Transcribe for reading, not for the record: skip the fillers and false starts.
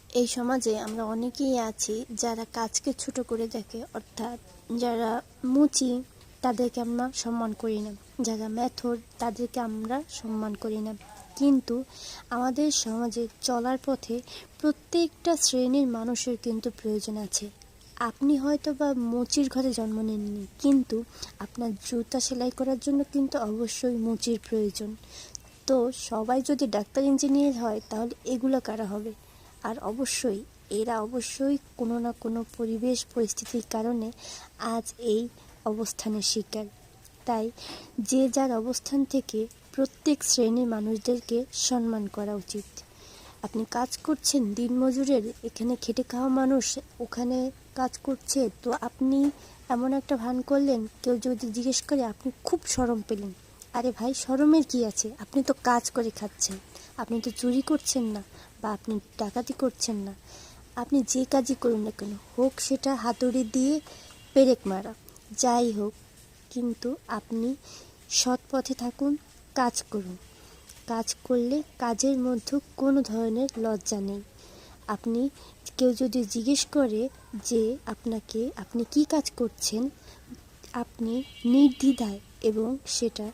এই সমাজে আমরা অনেকেই আছি যারা কাজকে ছোট করে দেখে, অর্থাৎ যারা মুচি তাদেরকে আমরা সম্মান করি না, যারা মেথর তাদেরকে আমরা সম্মান করি না। কিন্তু আমাদের সমাজে চলার পথে প্রত্যেকটা শ্রেণীর মানুষের কিন্তু প্রয়োজন আছে। আপনি হয়তো বা মুচির ঘরে জন্ম নেননি, কিন্তু আপনার জুতা সেলাই করার জন্য কিন্তু অবশ্যই মুচির প্রয়োজন। তো সবাই যদি ডাক্তার ইঞ্জিনিয়ার হয় তাহলে এগুলো কারা হবে? আর অবশ্যই এরা অবশ্যই কোনো না কোনো পরিবেশ পরিস্থিতির কারণে আজ এই অবস্থানের শিকার। তাই যে যার অবস্থান থেকে প্রত্যেক শ্রেণীর মানুষদেরকে সম্মান করা উচিত। আপনি কাজ করছেন দিনমজুরের, এখানে খেটে খাওয়া মানুষ ওখানে কাজ করছে, তো আপনি এমন একটা ভান করলেন, কেউ যদি জিজ্ঞেস করে আপনি খুব শরম পেলেন। আরে ভাই, শরমের কি আছে? আপনি তো কাজ করে খাচ্ছেন, আপনি তো চুরি করছেন না বা আপনি ডাকাতি করছেন না। আপনি যে কাজই করুন না কেন, হোক সেটা হাতুড়ি দিয়ে পেরেক মারা, যাই হোক, কিন্তু আপনি সৎ পথে থাকুন, কাজ করুন। কাজ করলে কাজের মধ্যে কোনো ধরনের লজ্জা নেই। আপনি কেউ যদি জিজ্ঞেস করে যে আপনি কি কাজ করছেন, আপনি নির্দ্বিধায় এবং সেটা